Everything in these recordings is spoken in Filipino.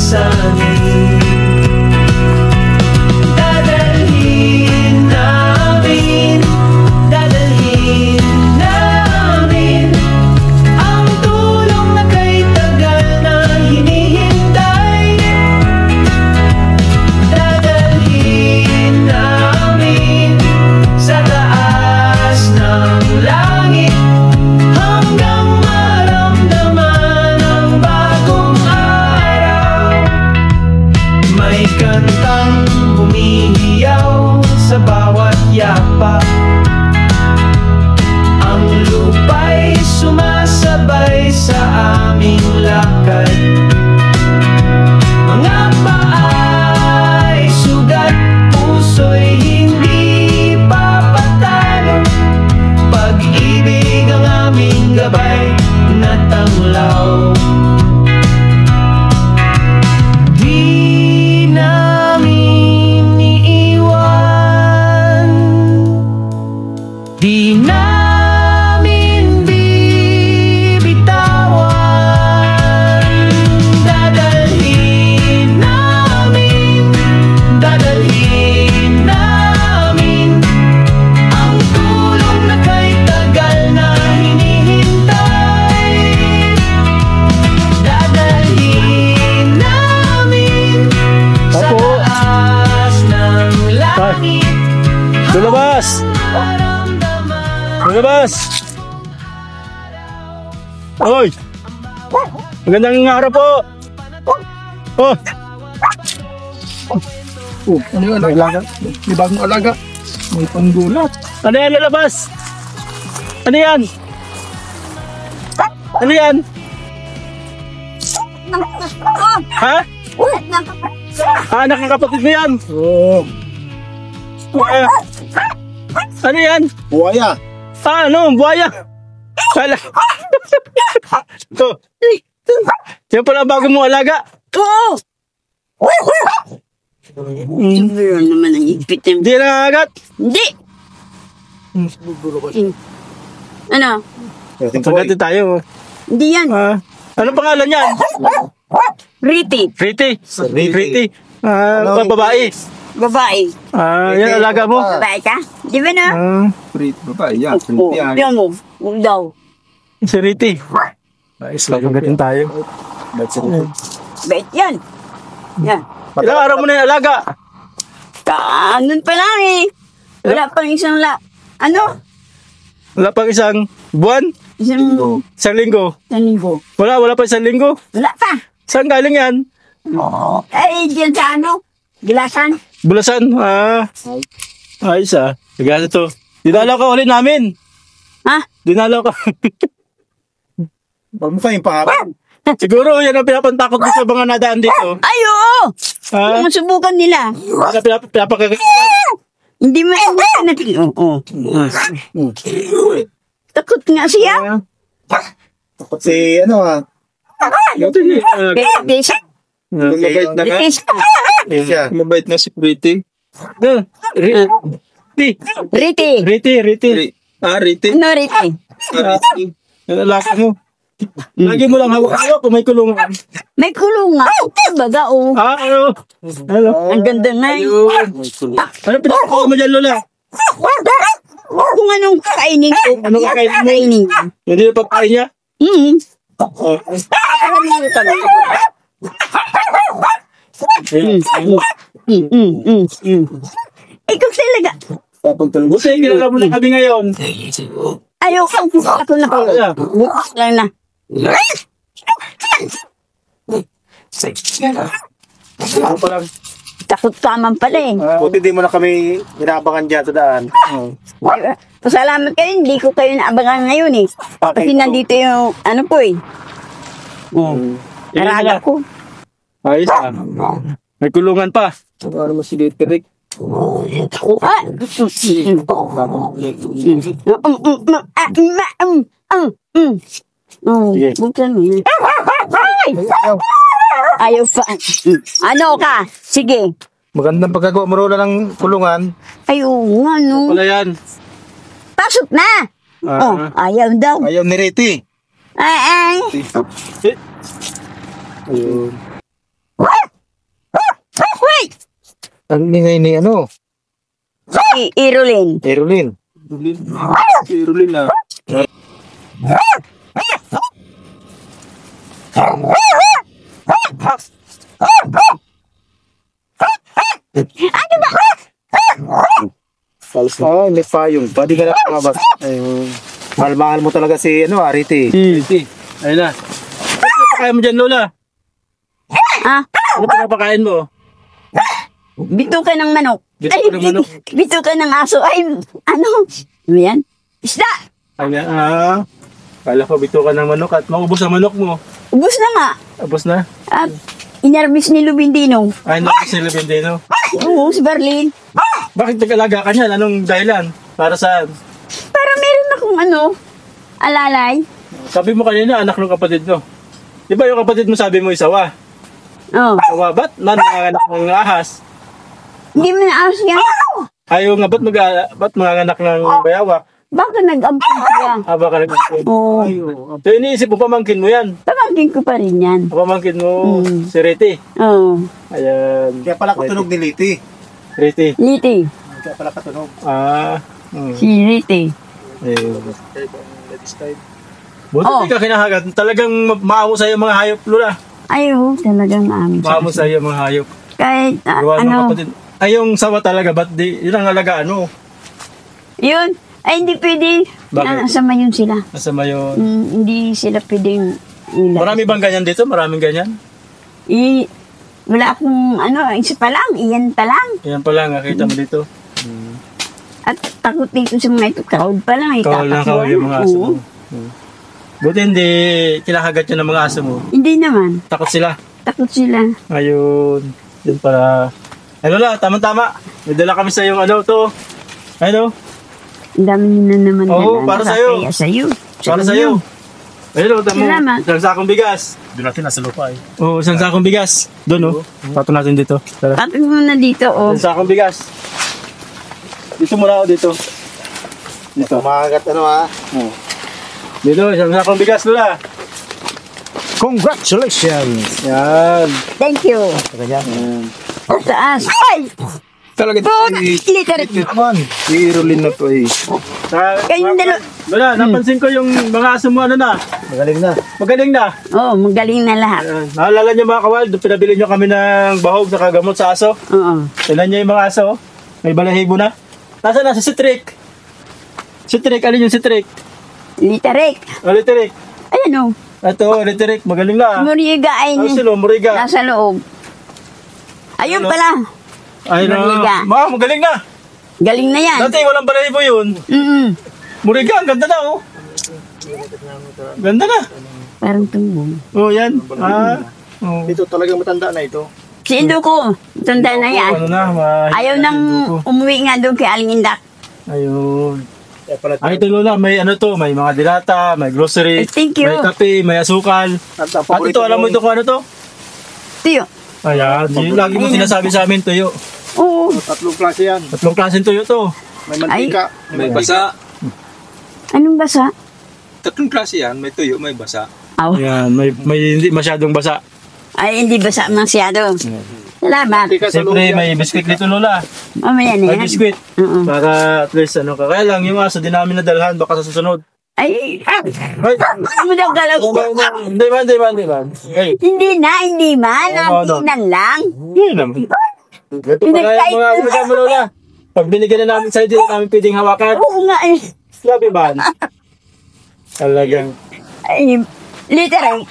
pasanin. Dadalhin namin, dadalhin namin ang tulong na kay tagal na hinihintay. Dadalhin namin sa taas ng langit hanggang maramdaman ang bagong araw. May kantang humihiyaw sa bawat yapak, ang lupa'y sumasabay sa aming lakad. Mga paa'y sugat, puso'y hindi papatalo. Pag-ibig ang aming gabay na tanglaw. Di namin iiwan, di namin bibitawan. Dadalhin namin, dadalhin namin ang tulong na kay tagal na hinihintay. Dadalhin namin sa taas ng langit Lumabas! maramdaman. Lumabas! Hoy! Magandang araw po! Oh! Ano yung alaga? May bagong alaga. May panggulat. Ano yan, lalabas? Ano yan? Ano yan? Ha? Anak ng kapatid mo yan? Oh, Ah, ano yan? buhaya. Ano? Buhaya? Kala. Ito. Yan pala ang bago mong alaga. Oo! Siguro naman ang higpit ng... Hindi nangangagat. Hindi! Ano? Pagdating tayo. Hindi yan. Anong pangalan yan? Riti. Pretty. Pretty. Babae. Babae. Yan alaga mo. Babae ka? Di ba na? Prit, babae yan. Oo. Yan mo. Huwag daw. Si Riti. Pagdating tayo. Bait yan. Yan. Ilang araw mo na yung alaga? Kaanun pa lang eh. Wala pang isang Ano? Wala pang isang buwan? Isang Linggo? linggo. Wala pa isang linggo? Wala pa. Saan galing yan? Eh, diyan sa ano? Gilasan. Bulasan? Ayos Tagala to. Dinalaw ka ulit namin. Ha? Dinalaw ka. Pag mo kayong pangarap. Siguro yan ang pinapantakot mo sa mga nadaan dito. Ay, oo! Ha? Kung subukan nila. Hindi mo Oo. Takot nga siya. Takot si ano Besa. Mabait na nga. Besa. Mabait na si Pretty. Riti. Riti. Riti. Ano Riti? Yan ang alaga mo. Lagi mo lang hawak-hawak kung may kulungan. May kulungan. Baga, oh. Ano? Ang ganda na yun. Ano pinakakuha mo dyan, Lola? Kung anong kakainin ko. Anong kakainin mo? Hindi na pagkain niya? Alam mo yung tanong. Ikaw talaga. Buti, kilala mo na kami ngayon. Ayoko. Ako na kayo. Bukas lang na. Ano pa lang? Takot ka man pala eh. Buti di mo na kami hinabangan dyan sa daan. Pasalamat kayo, hindi ko kayo naabangan ngayon eh. Kasi nandito yung, ano po eh. Naraga ko. Ayos May kulungan pa. Ano mo si Dietrich? Ah! Sige. Buksan mo yun. Ayaw pa. Ano ka? Sige. Magandang pagkagawa mo Rola ng kulungan. Ayaw nga no. Wala yan. Pasok na! Ayaw daw. Ayaw ni Riti. Ay. Ayun. Ang ingay ni ano? Si Irulin. Erolin. Irulin na. Oh, may payong. Pwede ka na kumabas. Ayun. Mahal-mahal mo talaga si ano, Ariti. Ayun na. Ano pinapakain mo dyan, Lola? Ah, Ano pinapakain mo? bituka ng manok. Bituka ng manok? Bituka ng aso. Ay, ano? Ano yan? Isda. Ayan, kala ko bito ka ng manok at maubos ang manok mo. Ubus na nga. Tapos na. At inervis ni Lubindino. Ay, naku sila Bendeno. Oo, si Berlin. Bakit nag-alaga ka niyan? Anong dahilan? Para saan? Para meron akong ano, alalay. Sabi mo kanina, anak ng kapatid mo. Di ba yung kapatid mo sabi mo isawa? Oh. Sawa, ba't nanganganak ng ahas? Hindi mo naayos yan. Ayaw nga, ba't manganganak ng bayawak? Bakit nag-ampun siya? Baka nag-ampun. Oo. So iniisip mo, pamangkin mo yan. Pamangkin ko pa rin yan. Pamangkin mo, si Rete. Oo. Ayan. Kaya pala katunog ni Liti. Rete. Liti. Kaya pala katunog. Si Liti. Ayun. Buti Oh. di ka kinahagat. Talagang maamo sa'yo mga hayop, Lula. Ayaw, talagang amin. Maamo sa'yo mga hayop. Kahit, Gawa ng ano, kapatid. Ay, yung sawa talaga, ba't di, yun ang alagaan mo? yun. Ay, hindi pwede. Bakit? Nasama yun sila. Nasama yun. Hindi sila pwedeng ilan. Marami bang ganyan dito? Maraming ganyan? Wala akong, ano, isa pa lang, iyan pa lang. Yan pala, nakita mo dito. At takot dito sa mga ito, crowd pa lang. Kawal lang kawal yung mga aso mo. Oo. Buti hindi kinahagat yun ng mga aso mo. Hindi naman. Takot sila. Takot sila. Ayun. Yun para. Ay Lola, tama-tama. May dala kami sa yung ano to. Ano? Ang dami nyo na naman. Oo, para sa'yo. Kaya sa'yo. Para sa'yo. Ayun o, tamo. Salamat. Isang sakong bigas. Doon natin nasa lupa eh. Oo, isang sakong bigas. Doon o. Pato natin dito. Tara. Tapos mo na dito, oh. Isang sakong bigas. Dito muna ako dito. Dito. Tumagat ano ha. Dito, isang sakong bigas Lola. Congratulations! Yan. Thank you. Ganyan. Sa taas. Ay! Talaga Literat. naman. Si Erolin na to eh. Kayong dalawa. Lola, napansin ko yung mga aso mo ano na. Magaling na. Magaling na. Oo, magaling na lahat. Ayan. Naalala niyo mga kawal, doon pinabili niyo kami ng bahog sa kagamot sa aso. Oo. Tignan niyo yung mga aso. Oh. May balahibo na. Nasaan na? Si Citric. Citric, alin yung Citric? Literik. O, Literic. Ayan, oh. Ito, Literic, magaling na. Muriga ay Ano sila, Muriga? nasa loob. Ayun Ano? pala. Ay na. Muriga. Magaling na. Galing na yan. Dati walang balahibo yun. Muriga, ang ganda na oh. Ganda na. Parang tumbong. Oh, yan. Oh. Ito talagang matanda na ito. Si Induko, tanda na yan. Ano na, Ayaw nang umuwi nga doon kay Aling Indak. Ayun. Kaya pala Ay, ito Lola, may ano to, may mga dilata, may grocery, Thank you. may kape, may asukal. At ito, alam mo ito kung ano to? Tiyo. Ayan, yun lagi mo sinasabi sa amin, tuyo. Oo. Tatlong klase yan. Tatlong klaseng tuyo to. May mantika. May basa. Anong basa? Tatlong klase yan. May tuyo, may basa. Aw. Ayan, may hindi masyadong basa. Ay, hindi basa masyado. Salamat. Mantika sa loob Siyempre, yan. may biskuit dito Lola. Mamaya na May yan. biskuit. Oo. Para at least ano ka. Kaya lang, yung aso, di namin nadalhan, baka sa susunod. Ay, Ay, ano daw galang? hindi man. Hey, Hindi man. Oo, ano? Nakinan lang. hindi naman. Ito pa kaya Pinagkait mga alaga mo Lola. Pag binigyan na namin sa'yo, di na namin pwedeng hawakan. Oo nga eh. Grabe ba? Talagang. Ay, literal.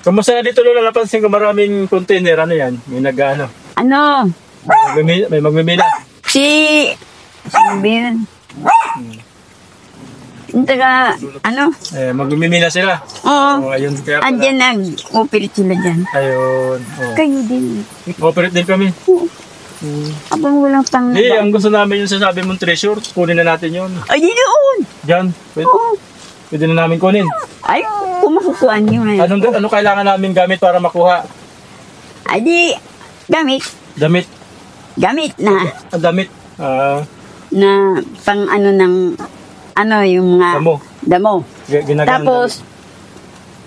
Kamusta na dito Lola? Napansin ko maraming container. Ano yan? May nag-ano. Ano? May magmimila. Sino ba yun? Yung taga, ano? Magmimila sila. Oo. Ayun, kaya pala. Andyan nag-operate sila dyan. Ayun. Kayo din. Operate din kami. Abang walang pang... Hindi, ang gusto namin yung sasabi mong treasure. Kunin na natin yun. Ay, di doon. Diyan. Oo. Pwede na namin kunin. Ay, kumakukuhan nyo eh. Ano kailangan namin gamit para makuha? Ay, di, gamit. Damit. Gamit na. Damit. Na pang ano ng, ano yung mga... Damo. Damo. Ginagamit. Tapos,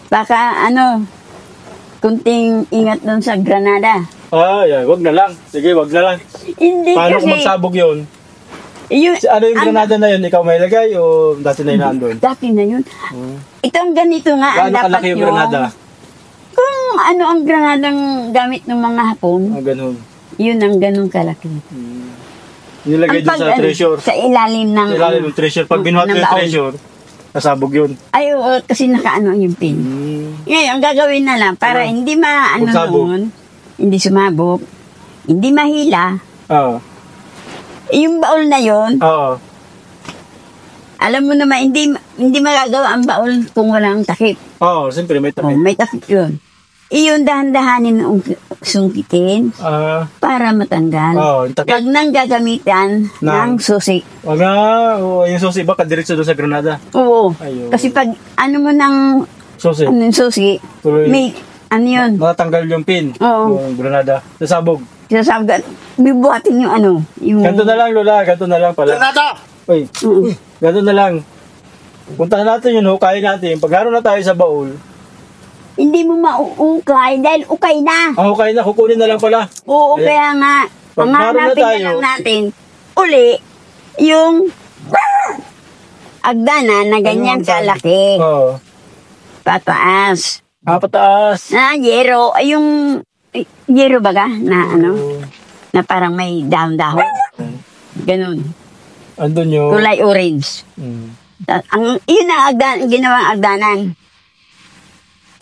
baka ano, kunting ingat doon sa Granada. Yan. Wag na lang. Sige, wag na lang. Hindi Paano kasi, kung magsabog yun? yung, Ano yung granada na yun? Ikaw may lagay o dati na yun nandun? Dati na yun. Itong ganito nga, ang Gaano dapat kalaki yung granada? Kung ano ang granadang gamit ng mga Hapon, Ganun. yun ang ganun kalaki. Nilagay dun sa treasure. Sa ilalim ng... Sa ilalim ng treasure. Pag binuhat mo ng yung baon. treasure, nasabog yun. Ay, oo, kasi nakaano yung pin. Ngayon, ang gagawin na lang, para hindi maano Magsabog. noon, hindi sumabog, hindi mahila, Oo. yung baul na yon, Oo. alam mo naman, hindi magagawa ang baul kung walang takip. Oo, siyempre may Oh, takip. may takip yun. Iyon dahan-dahanin ng sungkitin para matanggal. Yung takip. Pag nang gagamitan ng susi. Wag na, yung susi ba kadiretso doon sa granada? Oo. Ayun. Kasi pag ano mo ng Susi. ano yung susi, Tuloy. may ano yun. Matanggal yung pin. Oo. Yung granada. Nasabog. Sinasabi, bibuhatin yung ano. Yung, Ganto na lang, Lola. Ganto na lang pala. Granada! Uy, ganto na lang. Puntahan natin yun, hukayin natin. Pag na tayo sa baul, hindi mo mauukay dahil ukay na. hukayin na, kukunin na lang pala. Oo, Ayan. kaya nga, Pag ang naroon na hanapin na tayo- lang natin, uli, yung agdana na ganyan kalaki. Oo. Pataas. Pataas. Yero, ay yung, yero baga, na ano, na parang may dahon-dahon. Ganun. Andun yung... Kulay orange. Yun ang ginawang agdanan.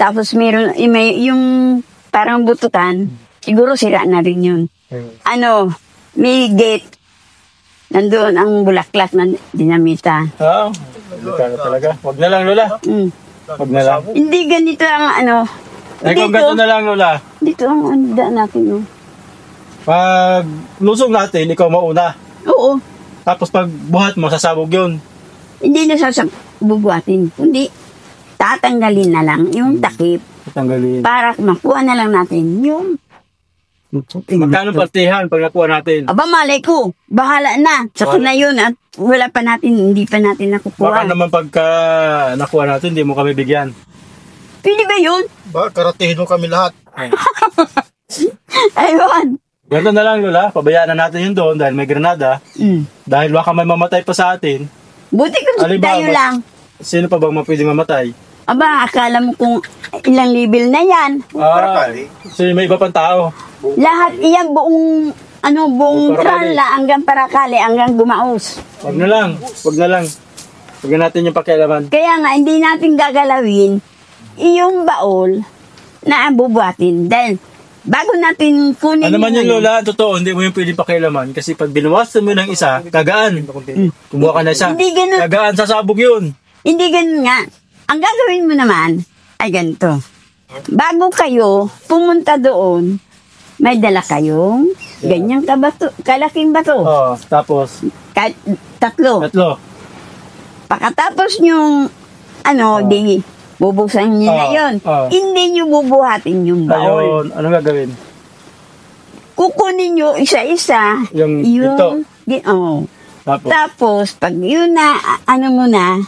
Tapos meron, yung parang bututan, siguro sira na rin yun. Ano, may gate. Nandoon ang bulaklak na dinamita. Oo. Magkano talaga. Wag na lang, Lola. Wag na lang. Hindi ganito ang ano. Ay, kung ganito na lang, Lola. Dito ang ano natin. Oh. Pag lusog natin, ikaw mauna. Oo. Tapos pag buhat mo, sasabog yun. Hindi na bubuhatin. Kundi tatanggalin na lang yung takip Tanggalin. para makuha na lang natin yung Magkano partihan pag nakuha natin? aba malay ko, bahala na. Saka na yun at wala pa natin, hindi pa natin Baka nakukuha. naman pagka nakuha natin, hindi mo kami bigyan. Pwede ba yun? Ba, karatihin mo kami lahat. Ayun. Ganito na lang, Lola. Pabayaan na natin yun doon dahil may granada. Dahil baka may mamatay pa sa atin. Buti kung Halimbawa, tayo lang. Sino pa bang pwedeng mamatay? Aba, akala mo kung ilang level na yan. So may iba pang tao. Lahat iyan buong, buong Parakali. trala hanggang Parakali, hanggang Gumaos. Wag na lang. Wag na lang. Wag na natin yung pakialaman. Kaya nga, hindi natin gagalawin yung baol na bubuhatin. Dahil, bago natin kunin Ano man yung ano, Lola, totoo, hindi mo yung pwedeng pakialaman. Kasi pag binawasan mo ng isa, kagaan. Kumuha ka na isa. Hindi ganun. Kagaan, sasabog yun. Hindi ganun nga. Ang gagawin mo naman ay ganito. Bago kayo pumunta doon, may dala kayong ganyang kalaking bato. Oo, tapos, Kahit tatlo. Pakatapos yung di bubuksan niyo na yun. Hindi niyo bubuhatin yung baol. ayun, anong gagawin? Kukunin niyo isa-isa Yung ito. Tapos, Tapos, pag yun na, mo na,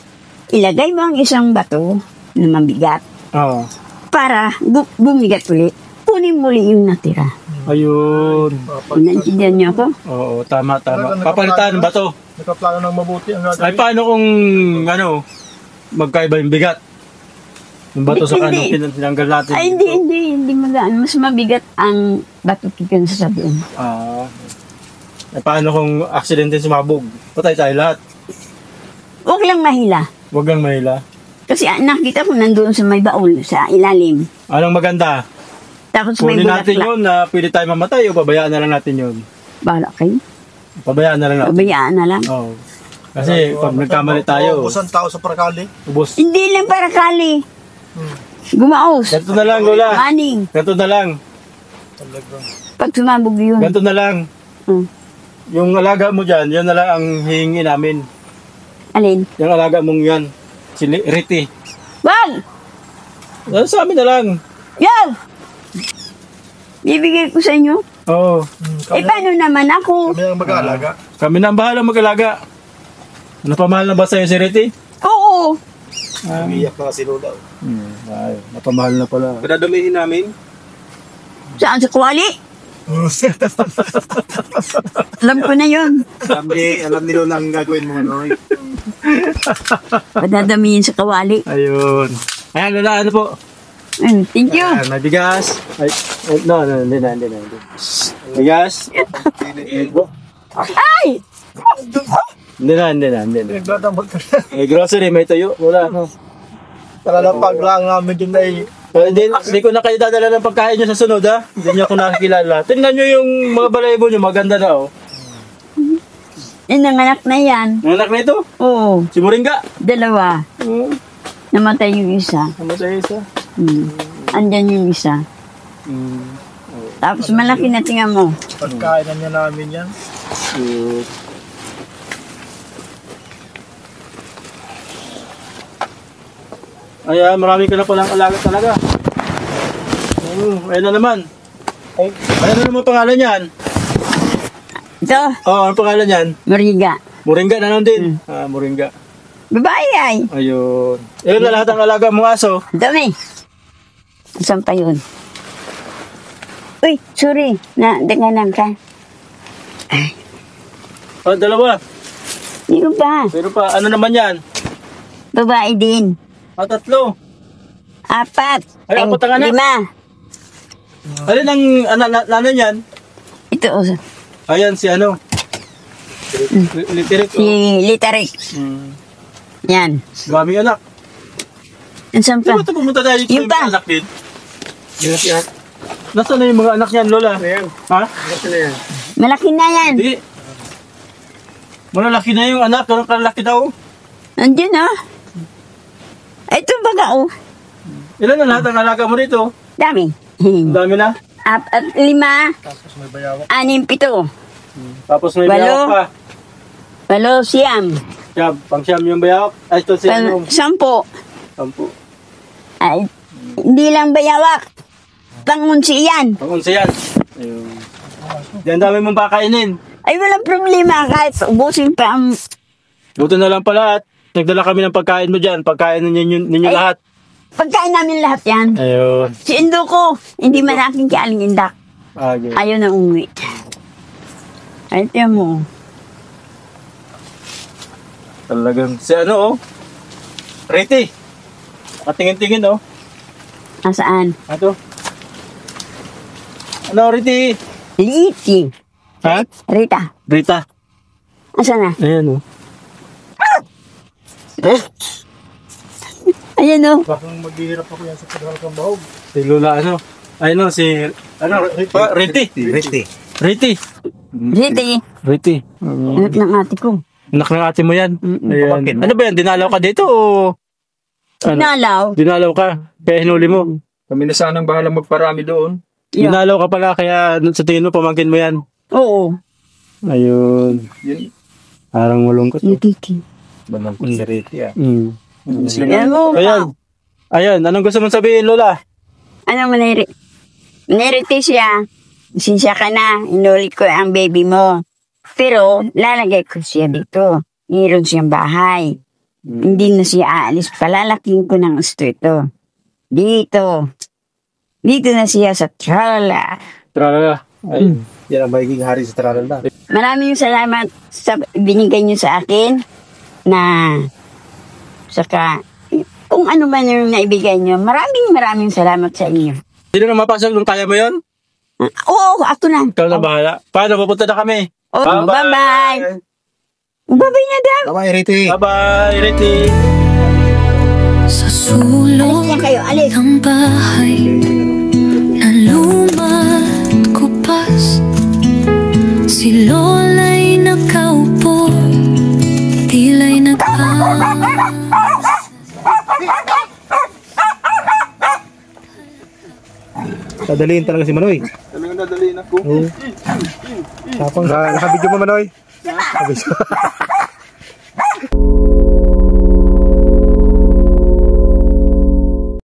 ilagay mo ang isang bato na mabigat oo. para bumigat ulit. Kunin muli yung natira. Ayun. Naintindihan niyo ako? Oo, tama. Papalitan ba to? Nakaplano ng mabuti ang Ay, paano kung, magkaiba yung bigat? Yung bato sa kanong tinanggal natin. Ay, hindi magaan. Mas mabigat ang bato kikin sa doon. Ay, paano kung aksidente sumabog? Patay tayo lahat. Huwag lang mahila. Huwag lang mahila. Kasi nakita ko nandoon sa may baul, sa ilalim. Anong maganda? Tapos may Kunin natin bulaklak. yun na pwede tayo mamatay o pabayaan na lang natin yun? Bahala kayo. Pabayaan na lang natin. Pabayaan na lang. Oo. Kasi pag nagkamali tayo, Ubusan tao sa Parakali. ubos. Hindi lang para kali. Gumaos. Ganito na lang, Lola. Maning. Ganito na lang. Pag sumabog yun. Ganito na lang. Hmm. Yung alaga mo dyan, yun na lang ang hihingi namin. Alin? Yung alaga mong yan. Si Riti. Wag! Sa amin na lang. Yan! Bibigay ko sa inyo. Oo. Paano naman ako? Kami ang mag-aalaga. Kami na ang bahala mag-alaga. Napamahal na ba sa'yo si Riti? Oo. Umiyak na kasi Lola. Ay, napamahal na pala. Padadamihin namin. Saan sa kuwali? Alam ko na yun. Alam ni Lola ang gagawin mo, Manoy. Padadamihin sa kawali. Ayun. Ayan, Lola, ano po? Thank you. Ayan, may bigas. Ay, no, hindi na. Bigas. Ay! Hindi na. May grocery, may tuyo. Wala. Talalapag lang namin din na Hindi ko na kayo dadala ng pagkain nyo sa sunod, ha? Hindi nyo ako nakikilala. Tingnan nyo yung mga balaybo nyo, maganda na, oh. Yung nanganak na yan. Ang anak na ito, Oo. si Moringa. Dalawa. Namatay yung isa. Namatay isa. Andyan yung isa. Tapos malaki na tingnan mo. Pagkainan niya namin yan. Ayan, marami ka na palang alaga talaga. Ayun na naman. Ano naman pangalan yan? Ito, Ano pangalan yan? Mariga. Moringa na lang din. Moringa. Babae ay. Ayun. Ayun na lahat ang alaga mong aso. Dami. Saan pa yun? Uy, sorry. Danganan ka. Dalawa. Sino pa? Pero pa, ano naman yan? Babae din. Tatlo. 4. Ay, 4 ang anak. 5. Alin ang nanay yan? Ito, Ayan, si ano? Litirik. si Litarik. Yan. Daming anak. Saan Di pa? ba ito pumunta tayo dito Yung yung mga pa. anak din? Nasaan na yung mga anak niyan, Lola? Ha? Malaki na yan. Hindi. Malalaki na yung anak. Ganun kalaki daw. Andiyan ah. Ito baga oh. Ilan na lahat ang alaga mo dito? Dami. Ang dami na. 5. 6. 7. Tapos may Walo. bayawak pa. 8. Siyam. Siyam. Pang siyam yung bayawak. Ay, ito si ano. 10. 10. Ay, hindi lang bayawak. Pangunsi yan. Pang 11 yan. Ayun. Diyan dami mong pakainin. Ay, walang problema kahit ubusin pa ang... Buto na lang pala at nagdala kami ng pagkain mo dyan. Pagkain ninyo Ay. lahat. Pagkain namin lahat yan. Ayun. Si Indo ko, hindi man aking kialing indak. Okay. Ayaw na umuwi. Ay, tiyan mo. Talagang si ano oh. Riti. Katingin-tingin oh. Nasaan? Ato. Ano Riti? Liti. Ha? Rita. Rita. Asan na? Ayan oh. Ayan o. Bakang maghihirap ako yan sa pagkakal kang bahog. Si Lola ano? Ay no, si... Ano? Riti. Riti. Riti. Riti. Riti. Anak ng ate ko. Anak ng ate mo yan. Ayan. Bakit? Ano ba yan? Dinalaw ka dito o... Ano? Nalaw. Dinalaw ka. Kaya hinuli mo. Kami na sanang bahala magparami doon. Yeah. Dinalaw ka pala kaya sa tingin mo pamangkin mo yan. Oo. Ayun. Yun. Parang malungkot. Riti. Balangkot si Riti ah. Mm. Ayan mo. Ayan. Ayan. Anong gusto mong sabihin, Lola? Ano maniri? Maniriti siya. Sinsya ka na. Inuli ko ang baby mo. Pero, lalagay ko siya dito. Mayroon siyang bahay. Hindi na siya aalis. Palalaking ko ng gusto ito. Dito. Dito na siya sa trala. Tralala. Ay. Yan ang magiging hari sa Tralala. Maraming salamat sa binigay niyo sa akin na saka kung ano man yung naibigay niyo. Maraming salamat sa inyo. Sino na mapasok nung kaya mo yun? Oo, ako na. Ikaw na bahala. Paano? Pupunta na kami. Oh, bye-bye. Bye-bye na daw. Bye-bye, Riti. Bye-bye, Riti. Sa Alis sulong na kayo, alis. ng bahay na lumakupas, si Lola'y nakaupo, tila'y Dadalihin talaga si Manoy. Talagang dadaliin ako. Tapang nakabidyo mo Manoy. Nakabidyo.